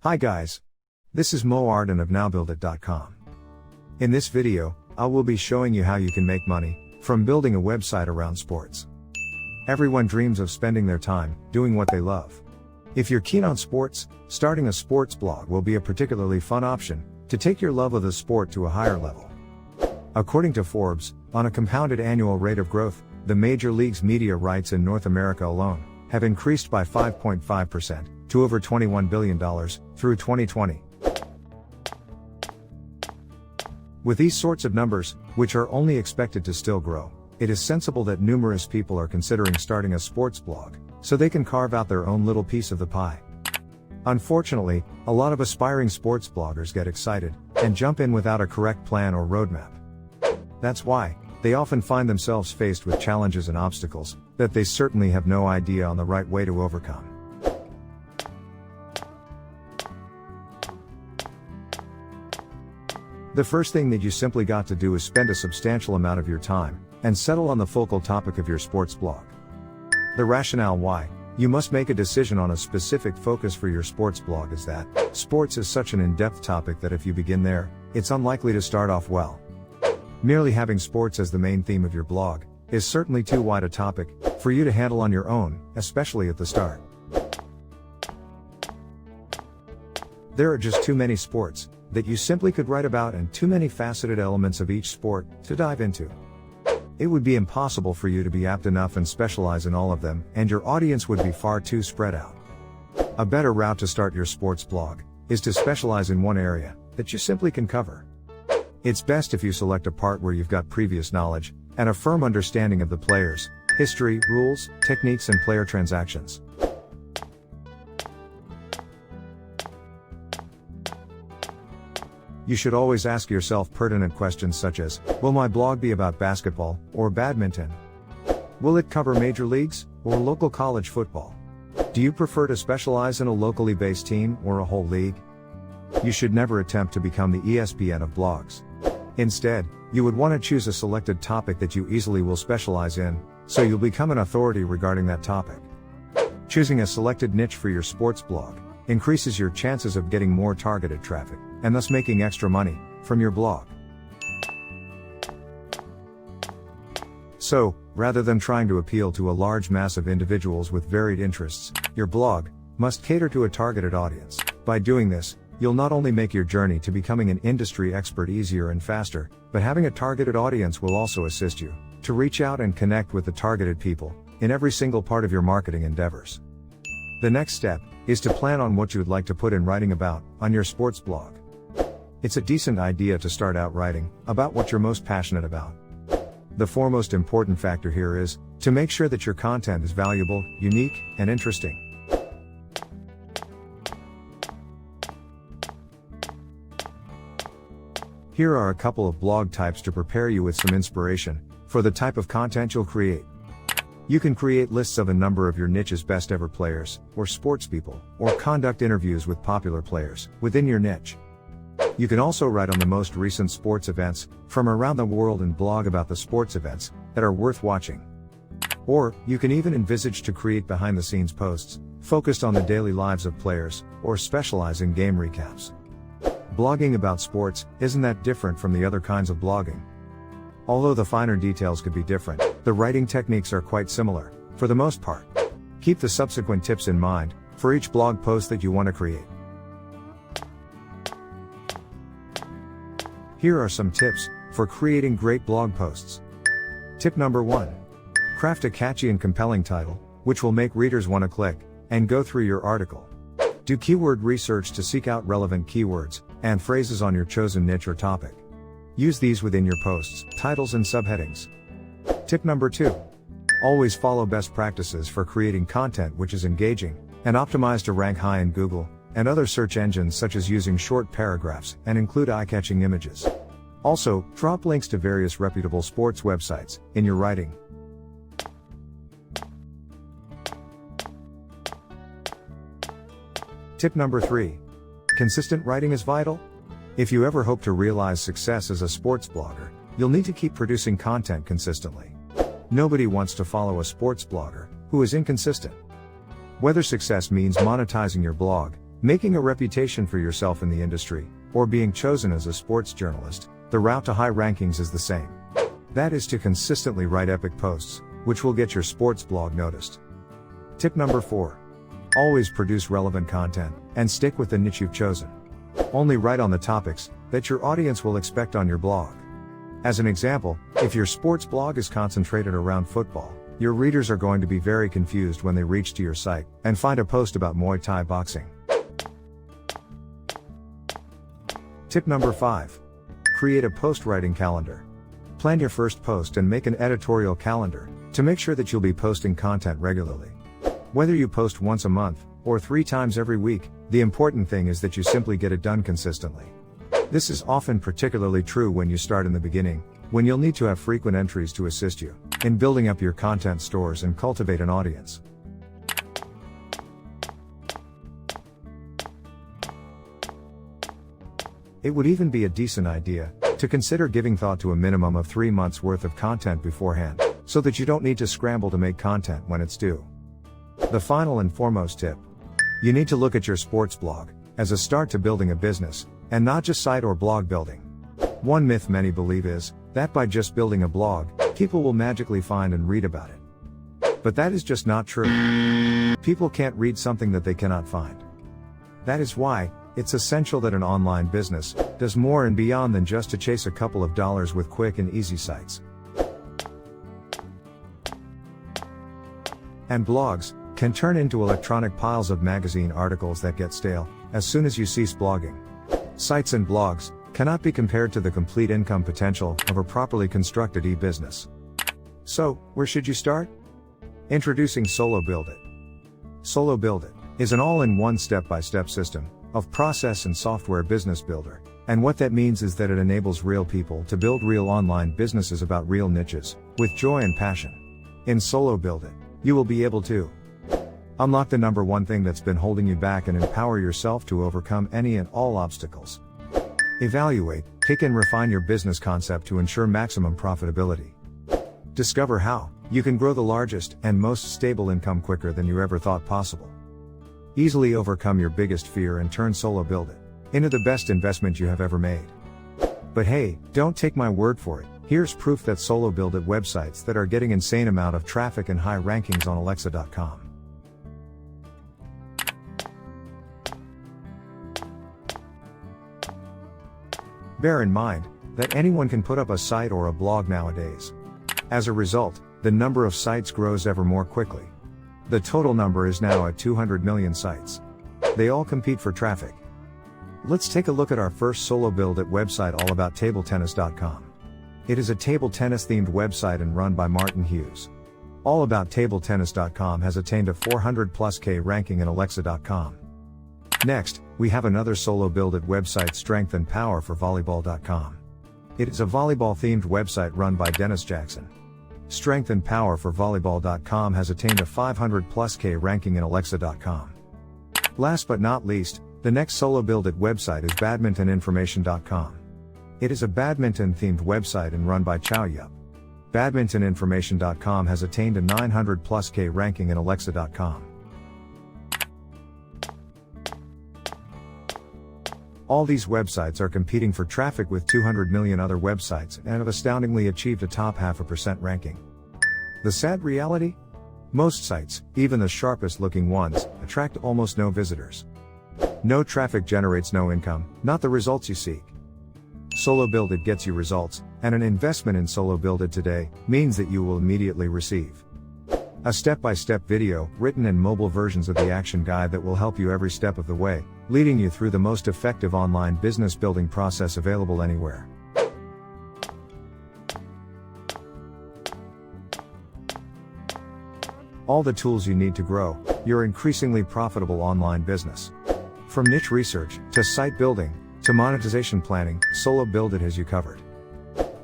Hi guys. This is Mo Arden of NowBuildIt.com. In this video, I will be showing you how you can make money from building a website around sports. Everyone dreams of spending their time doing what they love. If you're keen on sports, starting a sports blog will be a particularly fun option to take your love of the sport to a higher level. According to Forbes, on a compounded annual rate of growth, the major leagues' media rights in North America alone have increased by 5.5% to over $21 billion through 2020. With these sorts of numbers, which are only expected to still grow, it is sensible that numerous people are considering starting a sports blog, so they can carve out their own little piece of the pie. Unfortunately, a lot of aspiring sports bloggers get excited and jump in without a correct plan or roadmap. That's why they often find themselves faced with challenges and obstacles that they certainly have no idea on the right way to overcome. The first thing that you simply got to do is spend a substantial amount of your time and settle on the focal topic of your sports blog. The rationale why you must make a decision on a specific focus for your sports blog is that sports is such an in-depth topic that if you begin there, it's unlikely to start off well. Merely having sports as the main theme of your blog is certainly too wide a topic for you to handle on your own, especially at the start. There are just too many sports that you simply could write about and too many faceted elements of each sport to dive into. It would be impossible for you to be apt enough and specialize in all of them, and your audience would be far too spread out. A better route to start your sports blog is to specialize in one area that you simply can cover. It's best if you select a part where you've got previous knowledge and a firm understanding of the players, history, rules, techniques, and player transactions. You should always ask yourself pertinent questions such as, will my blog be about basketball or badminton? Will it cover major leagues or local college football? Do you prefer to specialize in a locally based team or a whole league? You should never attempt to become the ESPN of blogs. Instead, you would want to choose a selected topic that you easily will specialize in, so you'll become an authority regarding that topic. Choosing a selected niche for your sports blog increases your chances of getting more targeted traffic, and thus making extra money from your blog. So, rather than trying to appeal to a large mass of individuals with varied interests, your blog must cater to a targeted audience. By doing this, you'll not only make your journey to becoming an industry expert easier and faster, but having a targeted audience will also assist you to reach out and connect with the targeted people in every single part of your marketing endeavors. The next step is to plan on what you would like to put in writing about on your sports blog. It's a decent idea to start out writing about what you're most passionate about. The foremost important factor here is to make sure that your content is valuable, unique, and interesting. Here are a couple of blog types to prepare you with some inspiration for the type of content you'll create. You can create lists of a number of your niche's best ever players, or sports people, or conduct interviews with popular players within your niche. You can also write on the most recent sports events from around the world and blog about the sports events that are worth watching. Or, you can even envisage to create behind the scenes posts focused on the daily lives of players, or specialize in game recaps. Blogging about sports isn't that different from the other kinds of blogging. Although the finer details could be different, the writing techniques are quite similar, for the most part. Keep the subsequent tips in mind for each blog post that you want to create. Here are some tips for creating great blog posts. Tip number 1. Craft a catchy and compelling title, which will make readers want to click and go through your article. Do keyword research to seek out relevant keywords and phrases on your chosen niche or topic. Use these within your posts, titles, and subheadings. Tip number 2. Always follow best practices for creating content which is engaging and optimized to rank high in Google and other search engines, such as using short paragraphs and include eye-catching images. Also, drop links to various reputable sports websites in your writing. Tip number 3. Consistent writing is vital. If you ever hope to realize success as a sports blogger, you'll need to keep producing content consistently. Nobody wants to follow a sports blogger who is inconsistent. Whether success means monetizing your blog, Making a reputation for yourself in the industry, or being chosen as a sports journalist, the route to high rankings is the same. That is to consistently write epic posts, which will get your sports blog noticed. Tip number 4. Always produce relevant content, and stick with the niche you've chosen. Only write on the topics that your audience will expect on your blog. As an example, if your sports blog is concentrated around football, your readers are going to be very confused when they reach to your site and find a post about Muay Thai boxing. Tip number 5. Create a post-writing calendar. Plan your first post and make an editorial calendar to make sure that you'll be posting content regularly. Whether you post once a month or 3 times every week, the important thing is that you simply get it done consistently. This is often particularly true when you start in the beginning, when you'll need to have frequent entries to assist you in building up your content stores and cultivate an audience. It would even be a decent idea to consider giving thought to a minimum of 3 months worth of content beforehand, so that you don't need to scramble to make content when it's due. The final and foremost tip: you need to look at your sports blog as a start to building a business, and not just site or blog building. One myth many believe is that by just building a blog, people will magically find and read about it. But that is just not true. People can't read something that they cannot find. That is why it's essential that an online business does more and beyond than just to chase a couple of dollars with quick and easy sites. And blogs can turn into electronic piles of magazine articles that get stale as soon as you cease blogging. Sites and blogs cannot be compared to the complete income potential of a properly constructed e-business. So, where should you start? Introducing Solo Build It. Solo Build It is an all-in-one step-by-step system of process and software business builder, and what that means is that it enables real people to build real online businesses about real niches, with joy and passion. In Solo Build It, you will be able to unlock the number one thing that's been holding you back and empower yourself to overcome any and all obstacles. Evaluate, pick and refine your business concept to ensure maximum profitability. Discover how you can grow the largest and most stable income quicker than you ever thought possible. Easily overcome your biggest fear and turn Solo Build It into the best investment you have ever made. But hey, don't take my word for it. Here's proof that Solo Build It websites that are getting insane amount of traffic and high rankings on Alexa.com. Bear in mind that anyone can put up a site or a blog nowadays. As a result, the number of sites grows ever more quickly. The total number is now at 200 million sites. They all compete for traffic. Let's take a look at our first Solo Build It website, allabouttabletennis.com. It is a table tennis themed website and run by Martin Hughes. Allabouttabletennis.com has attained a 400+ ranking in Alexa.com. Next, we have another Solo Build It website, Strength and Power for Volleyball.com. It is a volleyball themed website run by Dennis Jackson. Strength and Power for Volleyball.com has attained a 500+ ranking in Alexa.com. Last but not least, the next Solo Build It website is badmintoninformation.com. It is a badminton themed website and run by Chow Yup. Badmintoninformation.com has attained a 900+ ranking in Alexa.com. All these websites are competing for traffic with 200 million other websites and have astoundingly achieved a top 0.5% ranking. The sad reality? Most sites, even the sharpest looking ones, attract almost no visitors. No traffic generates no income, not the results you seek. Solo Build It gets you results, and an investment in Solo Build It today means that you will immediately receive a step-by-step video, written and mobile versions of the action guide that will help you every step of the way, leading you through the most effective online business building process available anywhere. All the tools you need to grow your increasingly profitable online business. From niche research, to site building, to monetization planning, Solo Build It has you covered.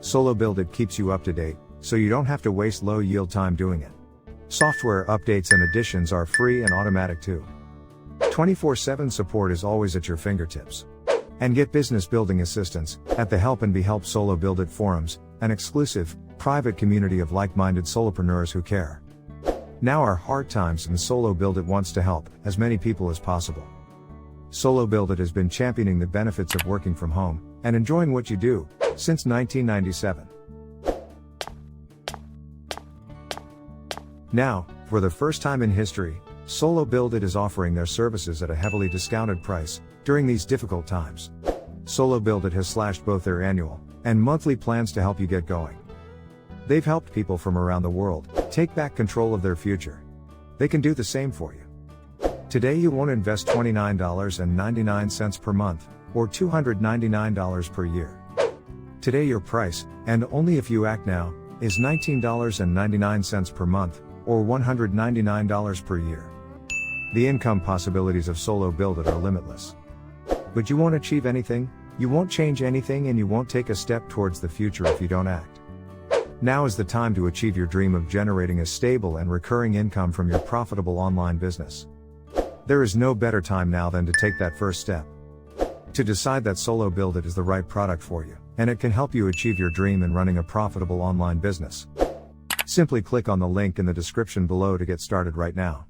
Solo Build It keeps you up to date, so you don't have to waste low yield time doing it. Software updates and additions are free and automatic too. 24/7 support is always at your fingertips. And get business building assistance at the Help and Be Helped Solo Build It forums, an exclusive, private community of like-minded solopreneurs who care. Now are hard times and Solo Build It wants to help as many people as possible. Solo Build It has been championing the benefits of working from home and enjoying what you do since 1997. Now, for the first time in history, Solo Build It is offering their services at a heavily discounted price during these difficult times. Solo Build It has slashed both their annual and monthly plans to help you get going. They've helped people from around the world take back control of their future. They can do the same for you. Today you won't invest $29.99 per month, or $299 per year. Today your price, and only if you act now, is $19.99 per month, or $199 per year. The income possibilities of Solo Build It are limitless. But you won't achieve anything, you won't change anything, and you won't take a step towards the future if you don't act. Now is the time to achieve your dream of generating a stable and recurring income from your profitable online business. There is no better time now than to take that first step. To decide that Solo Build It is the right product for you, and it can help you achieve your dream in running a profitable online business. Simply click on the link in the description below to get started right now.